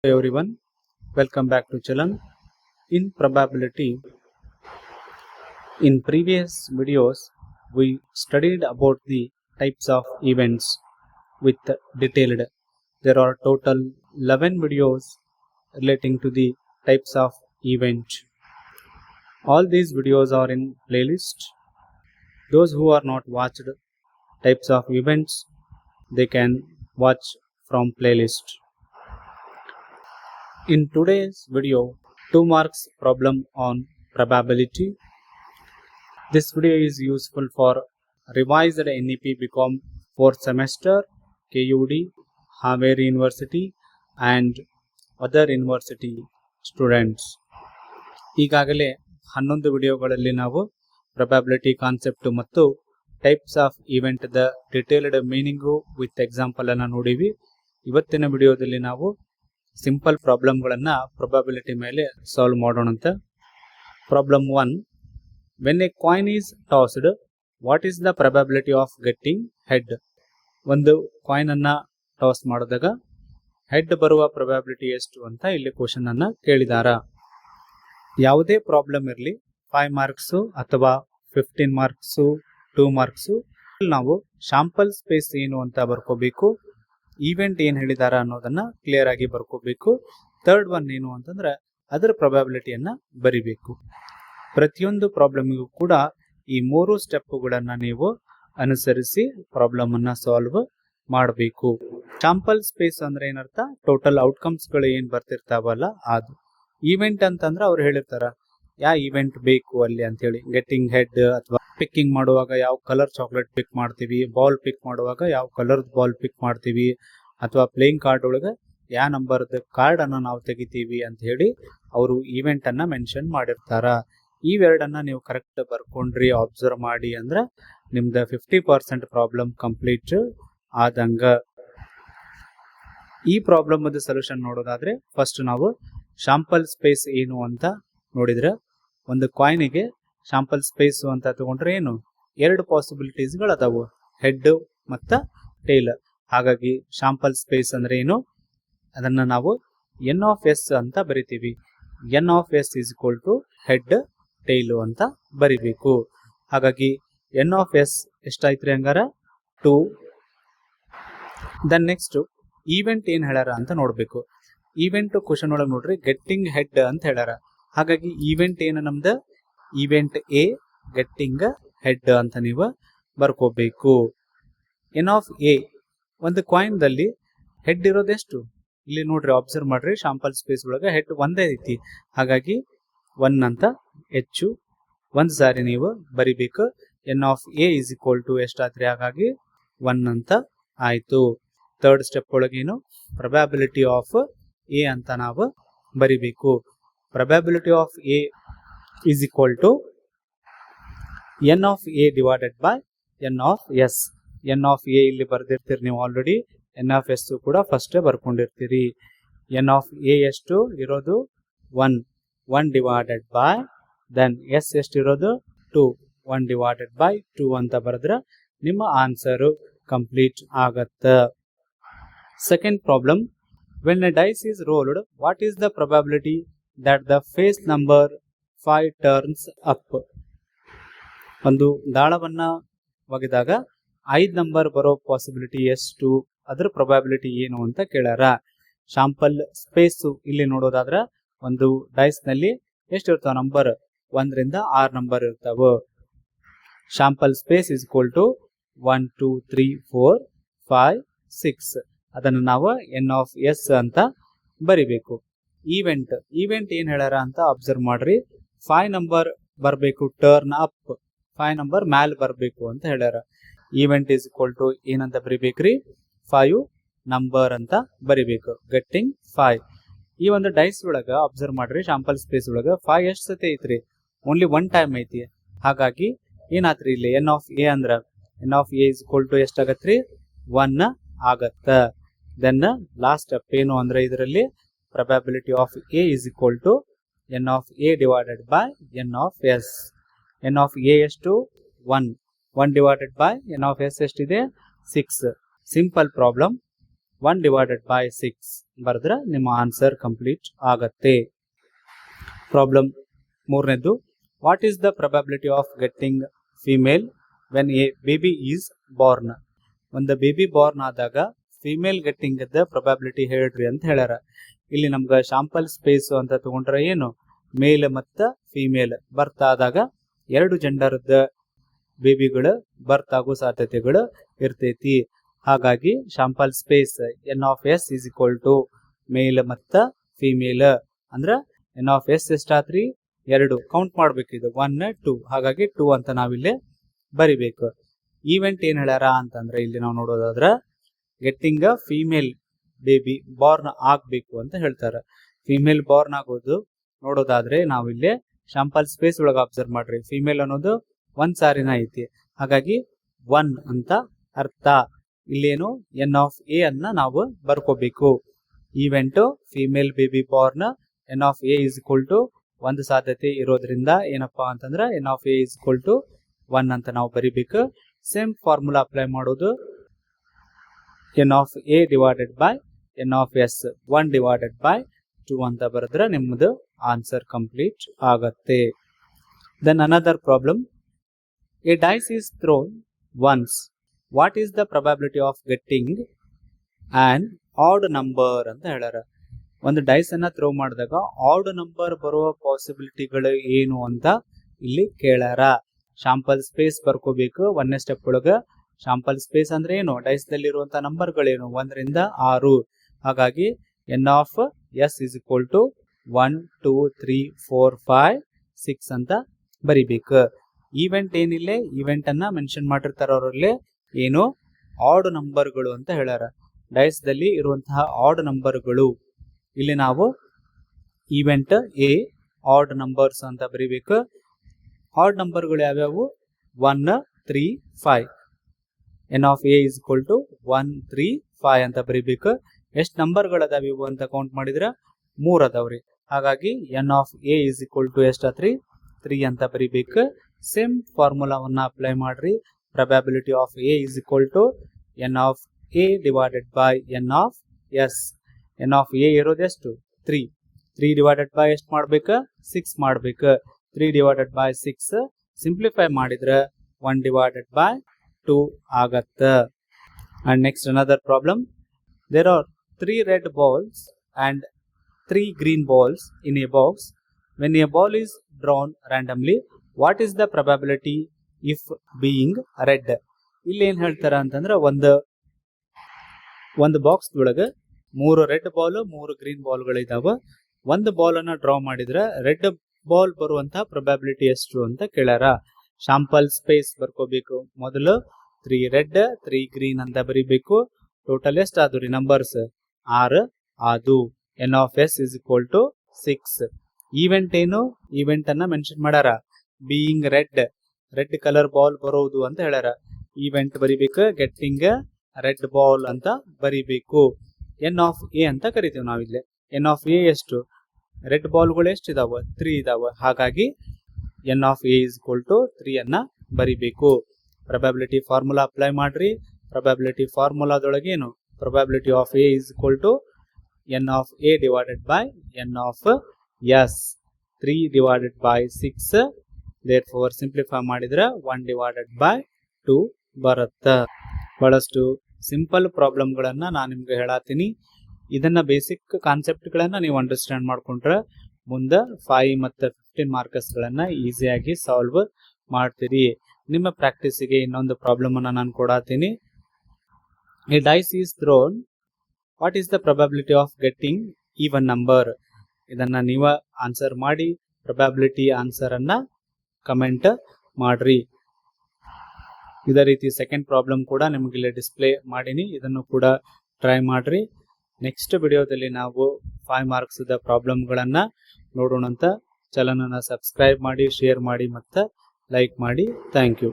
Hello everyone, welcome back to Chalan. In probability, in previous videos, we studied about the types of events with detailed. There are total 11 videos relating to the types of event. All these videos are in playlist. Those who are not watched types of events, they can watch from playlist. In today's video, 2 marks problem on probability. This video is useful for revised NEP BCom 4th semester, KUD, Haveri University and other university students. ಈಗಾಗಲೇ 11 ವಿಡಿಯೋಗಳಲ್ಲಿ ನಾವು probability concept ಮತ್ತು types of event the detailed meaning with example ಅನ್ನು ನೋಡಿವಿ. ಇವತ್ತಿನ ವಿಡಿಯೋದಲ್ಲಿ ನಾವು simple ಪ್ರಾಬ್ಲಮ್ಗಳನ್ನು ಪ್ರೊಬ್ಯಾಬಿಲಿಟಿ ಮೇಲೆ ಸಾಲ್ವ್ ಮಾಡೋಣಂತ. Problem 1, when a coin is tossed, what is the probability of getting head? ಒಂದು ಕಾಯಿನ್ ಅನ್ನ ಟಾಸ್ ಮಾಡಿದಾಗ ಹೆಡ್ ಬರುವ ಪ್ರೊಬ್ಯಾಬಿಲಿಟಿ ಎಷ್ಟು ಅಂತ ಇಲ್ಲಿ ಕ್ವಶನ್ ಅನ್ನ ಕೇಳಿದಾರ. ಯಾವುದೇ ಪ್ರಾಬ್ಲಮ್ ಇರಲಿ, 5 ಮಾರ್ಕ್ಸು ಅಥವಾ 15 ಮಾರ್ಕ್ಸು 2 ಮಾರ್ಕ್ಸು, ನಾವು ಶಾಂಪಲ್ ಸ್ಪೇಸ್ ಏನು ಅಂತ ಬರ್ಕೋಬೇಕು, ಈವೆಂಟ್ ಏನು ಹೇಳಿದಾರ ಅನ್ನೋದನ್ನ ಕ್ಲಿಯರ್ ಆಗಿ ಬರ್ಕೋಬೇಕು. ಥರ್ಡ್ ಒನ್ ಏನು ಅಂತಂದ್ರೆ ಅದರ ಪ್ರೊಬ್ಯಾಬಿಲಿಟಿಯನ್ನ ಬರಿಬೇಕು. ಪ್ರತಿಯೊಂದು ಪ್ರಾಬ್ಲಮ್ಗೂ ಕೂಡ ಈ 3 ಸ್ಟೆಪ್ಗಳನ್ನ ನೀವು ಅನುಸರಿಸಿ ಪ್ರಾಬ್ಲಮ್ ಅನ್ನ ಸಾಲ್ವ್ ಮಾಡಬೇಕು. ಶಾಂಪಲ್ ಸ್ಪೇಸ್ ಅಂದ್ರೆ ಏನರ್ಥ? ಟೋಟಲ್ ಔಟ್ಕಮ್ಸ್ ಗಳು ಏನ್ ಬರ್ತಿರ್ತಾವಲ್ಲ ಅದು. ಈವೆಂಟ್ ಅಂತಂದ್ರೆ ಅವ್ರು ಹೇಳಿರ್ತಾರ ಯಾವ ಈವೆಂಟ್ ಬೇಕು ಅಲ್ಲಿ ಅಂತ ಹೇಳಿ. ಗೆಟ್ಟಿಂಗ್ ಹೆಡ್ ಅಥವಾ ಪಿಕ್ಕಿಂಗ್ ಮಾಡುವಾಗ ಯಾವ ಕಲರ್ ಚಾಕ್ಲೇಟ್ ಪಿಕ್ ಮಾಡ್ತೀವಿ, ಬಾಲ್ ಪಿಕ್ ಮಾಡುವಾಗ ಯಾವ ಕಲರ್ ಬಾಲ್ ಪಿಕ್ ಮಾಡ್ತೀವಿ, ಅಥವಾ ಪ್ಲೇಯಿಂಗ್ ಕಾರ್ಡ್ ಒಳಗೆ ಯಾವ ನಂಬರ್ದ ಕಾರ್ಡ್ ಅನ್ನ ನಾವು ತೆಗಿತೀವಿ ಅಂತ ಹೇಳಿ ಅವರು ಈವೆಂಟ್ ಅನ್ನ ಮೆನ್ಷನ್ ಮಾಡಿರ್ತಾರ. ಇವೆರಡನ್ನ ನೀವು ಕರೆಕ್ಟ್ ಬರ್ಕೊಂಡ್ರಿ, ಅಬ್ಸರ್ವ್ ಮಾಡಿ ಅಂದ್ರೆ ನಿಮ್ದ 50% ಪ್ರಾಬ್ಲಮ್ ಕಂಪ್ಲೀಟ್ ಆದಂಗ. ಈ ಪ್ರಾಬ್ಲಮ್ ಸೊಲ್ಯೂಷನ್ ನೋಡೋದಾದ್ರೆ ಫಸ್ಟ್ ನಾವು ಶಾಂಪಲ್ ಸ್ಪೇಸ್ ಏನು ಅಂತ ನೋಡಿದ್ರೆ, ಒಂದು ಕಾಯಿನಿಗೆ ಶಾಂಪಲ್ ಸ್ಪೇಸ್ ಅಂತ ತಗೊಂಡ್ರೆ ಏನು 2 ಪಾಸಿಬಿಲಿಟೀಸ್ಗಳು ಅದಾವು, ಹೆಡ್ ಮತ್ತ ಟೇಲ್. ಹಾಗಾಗಿ ಶಾಂಪಲ್ ಸ್ಪೇಸ್ ಅಂದ್ರೆ ಏನು, ಅದನ್ನ ನಾವು ಎನ್ ಆಫ್ ಎಸ್ ಅಂತ ಬರಿತೀವಿ. N of S is equal to head tail ಅಂತ ಬರಿಬೇಕು. ಹಾಗಾಗಿ ಎನ್ ಆಫ್ ಎಸ್ ಎಷ್ಟಾಯ್ತ್ರಿ ಹಂಗಾರ 2. ದೆನ್ ನೆಕ್ಸ್ಟ್ ಈವೆಂಟ್ ಏನ್ ಹೇಳ್ಯಾರ ಅಂತ ನೋಡ್ಬೇಕು. ಈವೆಂಟ್ ಕ್ವಶನ್ ಒಳಗೆ ನೋಡ್ರಿ ಗೆಟ್ಟಿಂಗ್ ಹೆಡ್ ಅಂತ ಹೇಳ್ಯಾರ. ಹಾಗಾಗಿ ಈವೆಂಟ್ ಏನು ನಮ್ದು? ಈವೆಂಟ್ ಎ ಗೆಟ್ಟಿಂಗ್ ಹೆಡ್ ಅಂತ ನೀವು ಬರ್ಕೋಬೇಕು. ಎನ್ ಆಫ್ ಎ, ಒಂದು ಕಾಯಿನ್ ದಲ್ಲಿ ಹೆಡ್ ಇರೋದೆಷ್ಟು? ಇಲ್ಲಿ ನೋಡ್ರಿ, ಅಬ್ಸರ್ವ್ ಮಾಡ್ರಿ, ಶಾಂಪಲ್ ಸ್ಪೇಸ್ ಒಳಗೆ ಹೆಡ್ ಒಂದೇ ಐತಿ. ಹಾಗಾಗಿ 1 ಅಂತ ಹೆಚ್ಚು ಒಂದ್ ಸಾರಿ ನೀವು ಬರಿಬೇಕು. N of A is equal to ಎಷ್ಟಾತ್ರಿ? ಹಾಗಾಗಿ 1 ಅಂತ ಆಯ್ತು. ಥರ್ಡ್ ಸ್ಟೆಪ್ ಒಳಗೇನು ಪ್ರೊಬ್ಯಾಬಿಲಿಟಿ ಆಫ್ ಎ ಅಂತ ನಾವು ಬರಿಬೇಕು. Probability of A is equal to n of a divided by n of s. n of a ಇಲ್ಲಿ ಬರ್ದಿರ್ತೀರಿ ನೀವು ಆಲ್ರೆಡಿ, n of s ಕೂಡ ಫಸ್ಟ್ ಬರ್ಕೊಂಡಿರ್ತೀರಿ. n of a ಎಷ್ಟು ಇರೋದು? 1 divided by, then s ಎಷ್ಟು ಇರೋದು? 2. 1 divided by 2 ಅಂತ ಬರೆದ್ರೆ ನಿಮ್ಮ ಆನ್ಸರ್ ಕಂಪ್ಲೀಟ್ ಆಗತ್ತ. Second problem, when a dice is rolled, what is the probability that the face number 5 turns up? ಒಂದು ದಾಳವನ್ನ ಒಗೆದಾಗ 5 ನಂಬರ್ ಬರೋ ಪಾಸಿಬಿಲಿಟಿ ಎಷ್ಟು, ಅದರ ಪ್ರೊಬ್ಯಾಬಿಲಿಟಿ ಏನು ಅಂತ ಕೇಳ್ಯಾರ. ಶಾಂಪಲ್ ಸ್ಪೇಸ್ ಇಲ್ಲಿ ನೋಡೋದಾದ್ರ ಒಂದು ಡೈಸ್ ನಲ್ಲಿ ಎಷ್ಟು ಇರ್ತಾವ ನಂಬರ್? 1 ರಿಂದ 6 ನಂಬರ್ ಇರ್ತಾವ. Sample space is equal to 1 2 3 4 5 6. ಅದನ್ನು ನಾವು ಎನ್ ಆಫ್ ಎಸ್ ಅಂತ ಬರಿಬೇಕು. ಈವೆಂಟ್ ಏನ್ ಹೇಳ್ಯಾರ ಅಂತ ಅಬ್ಸರ್ವ್ ಮಾಡ್ರಿ. 5 ನಂಬರ್ ಬರಬೇಕು, ಟರ್ನ್ ಅಪ್, 5 ನಂಬರ್ ಮ್ಯಾಲ್ ಬರಬೇಕು ಅಂತ ಹೇಳ್ಯಾರ. ಈವೆಂಟ್ ಇಸ್ ಈಕ್ವಲ್ ಟು ಏನಂತ ಬರಿಬೇಕ್ರಿ? 5 ನಂಬರ್ ಅಂತ ಬರಿಬೇಕು. ಗೆಟ್ಟಿಂಗ್ 5. ಈ ಒಂದು ಡೈಸ್ ಒಳಗ ಅಬ್ಸರ್ವ್ ಮಾಡ್ರಿ, ಶಾಂಪಲ್ ಸ್ಪೇಸ್ ಒಳಗ 5 ಎಷ್ಟು ಸತಿ ಐತ್ರಿ? ಓನ್ಲಿ 1 ಟೈಮ್ ಐತಿ. ಹಾಗಾಗಿ ಏನಾತ್ರಿ ಇಲ್ಲಿ ಎನ್ ಆಫ್ ಎ ಅಂದ್ರ N of A is equal to ಎಷ್ಟಾಗತ್ರಿ? 1 ಆಗತ್ತ. ದೆನ್ ಲಾಸ್ಟ್ ಸ್ಟೆಪ್ ಏನು ಅಂದ್ರೆ ಇದರಲ್ಲಿ probability of A is equal to n of a divided by n of s. n of a ಎಷ್ಟು? 1 divided by n of s ಎಷ್ಟಿದೆ? 6. Simple problem. 1 divided by 6 ಬರೆದ್ರೆ ನಿಮ್ಮ answer complete ಆಗತ್ತೆ. Problem ಮೂರನೇದು, what is the probability of getting female when A baby is Born? ಒಂದು baby Born ಆದಾಗ female getting the probability ಹೇಳ್ರಿ ಅಂತ ಹೇಳ್ಯಾರ. ಇಲ್ಲಿ ನಮ್ಗೆ ಶಾಂಪಲ್ ಸ್ಪೇಸ್ ಅಂತ ತಗೊಂಡ್ರೆ ಏನು, ಮೇಲ್ ಮತ್ತು ಫಿಮೇಲ್ ಬರ್ತ್ ಆದಾಗ ಎರಡು ಜೆಂಡರ್ದ ಬೇಬಿಗಳು ಬರ್ತ್ ಆಗೋ ಸಾಧ್ಯತೆಗಳು ಇರ್ತೈತಿ. ಹಾಗಾಗಿ sample space n of S is equal to male ಮತ್ತು ಫಿಮೇಲ್ ಅಂದ್ರೆ ಎನ್ ಆಫ್ ಎಸ್ ಎಷ್ಟಾತ್ರಿ, 2 ಕೌಂಟ್ ಮಾಡ್ಬೇಕು, ಇದು 1 2, ಹಾಗಾಗಿ 2 ಅಂತ ನಾವಿಲ್ಲಿ ಬರಿಬೇಕು. ಈವೆಂಟ್ ಏನ್ ಹೇಳ್ಯಾರ ಅಂತಂದ್ರೆ ಇಲ್ಲಿ ನಾವು ನೋಡೋದಾದ್ರ ಗೆಟ್ಟಿಂಗ್ ಫಿಮೇಲ್ ಬೇಬಿ ಬಾರ್ನ್ ಆಗ್ಬೇಕು ಅಂತ ಹೇಳ್ತಾರೆ. ಫಿಮೇಲ್ ಬಾರ್ನ್ ಆಗೋದು ನೋಡೋದಾದ್ರೆ ನಾವಿಲ್ಲಿ ಶಾಂಪಲ್ ಸ್ಪೇಸ್ ಒಳಗೆ ಅಬ್ಸರ್ವ್ ಮಾಡ್ರಿ, ಫಿಮೇಲ್ ಅನ್ನೋದು 1 ಸಾರಿನ ಐತಿ, ಹಾಗಾಗಿ 1 ಅಂತ ಅರ್ಥ. ಇಲ್ಲೇನು ಎನ್ ಆಫ್ ಎ ಅನ್ನ ನಾವು ಬರ್ಕೋಬೇಕು. Event female baby born N of A is equal to 1 ಸಾಧ್ಯತೆ ಇರೋದ್ರಿಂದ ಏನಪ್ಪಾ ಅಂತಂದ್ರೆ N of A is equal to 1 ಅಂತ ನಾವು ಬರಿಬೇಕು. ಸೇಮ್ ಫಾರ್ಮುಲಾ ಅಪ್ಲೈ ಮಾಡೋದು, N of A divided by N of S 1 divided by 2 ಅಂತ ಬರೆದ್ರೆ ನಿಮ್ಮದು ಆನ್ಸರ್ ಕಂಪ್ಲೀಟ್ ಆಗತ್ತೆ. Then another problem, a dice is thrown once, what is the probability of getting an odd number ಅಂತ ಹೇಳ್ಯಾರ. ಒಂದು dies ಅನ್ನ throw ಮಾಡಿದಾಗ odd number ಬರುವ ಪಾಸಿಬಿಲಿಟಿಗಳು ಏನು ಅಂತ ಇಲ್ಲಿ ಕೇಳ್ಯಾರ. ಶಾಂಪಲ್ ಸ್ಪೇಸ್ ಬರ್ಕೋಬೇಕು 1ನೇ ಸ್ಟೆಪ್ ಒಳಗ. ಶಾಂಪಲ್ ಸ್ಪೇಸ್ ಅಂದ್ರೆ ಏನು, ಡೈಸ್ ದಲ್ಲಿ ಇರುವಂತಹ ನಂಬರ್ಗಳೇನು, 1 ರಿಂದ 6. ಹಾಗಾಗಿ N of S is equal to 1 2 3 4 5 6 ಅಂತ ಬರಿಬೇಕು. ಈವೆಂಟ್ ಏನಿಲ್ಲ, ಈವೆಂಟ್ ಅನ್ನ ಮೆನ್ಷನ್ ಮಾಡಿರ್ತಾರ ಅವರಲ್ಲಿ, ಏನು ಆಡ್ ನಂಬರ್ಗಳು ಅಂತ ಹೇಳ್ಯಾರ. ಡೈಸ್ ದಲ್ಲಿ ಇರುವಂತಹ ಆಡ್ ನಂಬರ್ಗಳು, ಇಲ್ಲಿ ನಾವು ಈವೆಂಟ್ ಎ ಆಡ್ ನಂಬರ್ಸ್ ಅಂತ ಬರಿಬೇಕು. ಆಡ್ ನಂಬರ್ಗಳು ಯಾವ್ಯಾವು, 1 3 5. N of A is equal to 1 3 5 ಅಂತ ಬರಿಬೇಕು. ಎಷ್ಟು ನಂಬರ್ಗಳು ಅದಾವ ಇವು ಅಂತ ಕೌಂಟ್ ಮಾಡಿದ್ರೆ 3 ಅದಾವ್ರಿ. ಹಾಗಾಗಿ N of A is equal to ಎಷ್ಟಾತ್ರಿ, 3 ಅಂತ ಬರಿಬೇಕು. ಸೇಮ್ ಫಾರ್ಮುಲಾವನ್ನ ಅಪ್ಲೈ ಮಾಡ್ರಿ. Probability of A is equal to N of A divided by N of S. N of A ಇರೋದು ಎಷ್ಟು, 3. 3 ಡಿವೈಡೆಡ್ ಬೈ ಎಷ್ಟು ಮಾಡ್ಬೇಕು, 6 ಮಾಡ್ಬೇಕು. 3 ಡಿವೈಡೆಡ್ ಬೈ 6 ಸಿಂಪ್ಲಿಫೈ ಮಾಡಿದ್ರೆ 1 ಡಿವೈಡೆಡ್ ಬೈ 2 ಆಗತ್ತ. And next another problem, there are 3 red balls and 3 green balls in a box. When a ball is drawn randomly, what is the probability if being red? ಇಲ್ಲಿ ಏನ್ ಹೇಳ್ತಾರ ಅಂತಂದ್ರೆ ಒಂದು box ಒಳಗೆ 3 red ball 3 green ಬಾಲ್ಗಳು ಇದಾವ. ಒಂದು ball ಅನ್ನ draw ಮಾಡಿದ್ರೆ ರೆಡ್ ಬಾಲ್ ಬರುವಂತಹ ಪ್ರೊಬಬಿಲಿಟಿ ಎಷ್ಟು ಅಂತ ಕೇಳ್ಯಾರ. Sample space ಬರ್ಕೋಬೇಕು. ಮೊದಲು 3 ರೆಡ್ 3 ಗ್ರೀನ್ ಅಂತ ಬರಿಬೇಕು. ಟೋಟಲ್ ಎಷ್ಟು ಆದ್ರಿ ನಂಬರ್ಸ್, 6 ಆದು. N of S is equal to 6. Event ಏನು, ಈವೆಂಟ್ ಅನ್ನ ಮೆನ್ಷನ್ ಮಾಡ್ಯಾರ, ಬೀಯಿಂಗ್ ರೆಡ್ ಕಲರ್ ಬಾಲ್ ಬರೋದು ಅಂತ ಹೇಳ್ಯಾರ. ಈವೆಂಟ್ ಬರಿಬೇಕು, ಗೆಟ್ಟಿಂಗ್ ರೆಡ್ ಬಾಲ್ ಅಂತ ಬರಿಬೇಕು. ಎನ್ ಆಫ್ ಎ ಅಂತ ಕರಿತೀವಿ ನಾವಿಲ್ಲಿ. ಎನ್ ಆಫ್ ಎ ಎಷ್ಟು, ರೆಡ್ ಬಾಲ್ಗಳು ಎಷ್ಟು ಇದಾವ, 3 ಇದಾವ. ಹಾಗಾಗಿ N of A is equal to 3 ಅನ್ನ ಬರಿಬೇಕು. ಪ್ರೊಬಬಿಲಿಟಿ ಫಾರ್ಮುಲಾ ಅಪ್ಲೈ ಮಾಡ್ರಿ. ಪ್ರೊಬಬಿಲಿಟಿ ಫಾರ್ಮುಲಾದೊಳಗೆ ಏನು, probability of A is equal to N of A divided by N of S. 3 divided by 6, therefore simplify ಮಾಡಿದ್ರೆ 1 ಡಿವೈಡೆಡ್ ಬೈ 2 ಬರುತ್ತ. ಬಹಳಷ್ಟು ಸಿಂಪಲ್ ಪ್ರಾಬ್ಲಮ್ಗಳನ್ನ ನಾನು ನಿಮ್ಗೆ ಹೇಳತ್ತೀನಿ. ಇದನ್ನ ಬೇಸಿಕ್ ಕಾನ್ಸೆಪ್ಟ್ಗಳನ್ನ ನೀವು ಅಂಡರ್ಸ್ಟ್ಯಾಂಡ್ ಮಾಡ್ಕೊಂಡ್ರೆ ಮುಂದೆ 5 ಮತ್ತು 15 ಮಾರ್ಕಸ್ಗಳನ್ನ ಈಸಿಯಾಗಿ ಸಾಲ್ವ್ ಮಾಡ್ತೀರಿ. ನಿಮ್ಮ ಪ್ರಾಕ್ಟೀಸಿಗೆ ಇನ್ನೊಂದು ಪ್ರಾಬ್ಲಮ್ ಅನ್ನ ನಾನು ಕೊಡತ್ತೀನಿ. A dice is thrown, what is the probability of getting even number? ಇದನ್ನ ನೀವು ಆನ್ಸರ್ ಮಾಡಿ ಪ್ರೊಬಬಿಲಿಟಿ ಆನ್ಸರ್ ಅನ್ನ ಕಮೆಂಟ್ ಮಾಡ್ರಿ. ಇದೇ ರೀತಿ ಸೆಕೆಂಡ್ ಪ್ರಾಬ್ಲಮ್ ಕೂಡ ನಿಮಗೆ ಇಲ್ಲಿ ಡಿಸ್ಪ್ಲೇ ಮಾಡೀನಿ, ಇದನ್ನು ಕೂಡ ಟ್ರೈ ಮಾಡ್ರಿ. ನೆಕ್ಸ್ಟ್ ವಿಡಿಯೋದಲ್ಲಿ ನಾವು 5 ಮಾರ್ಕ್ಸ್ ಪ್ರಾಬ್ಲಮ್ಗಳನ್ನ ನೋಡೋಣ. ಚಾನಲ್ ಅನ್ನ ಸಬ್ಸ್ಕ್ರೈಬ್ ಮಾಡಿ, ಶೇರ್ ಮಾಡಿ ಮತ್ತು ಲೈಕ್ ಮಾಡಿ. Thank you.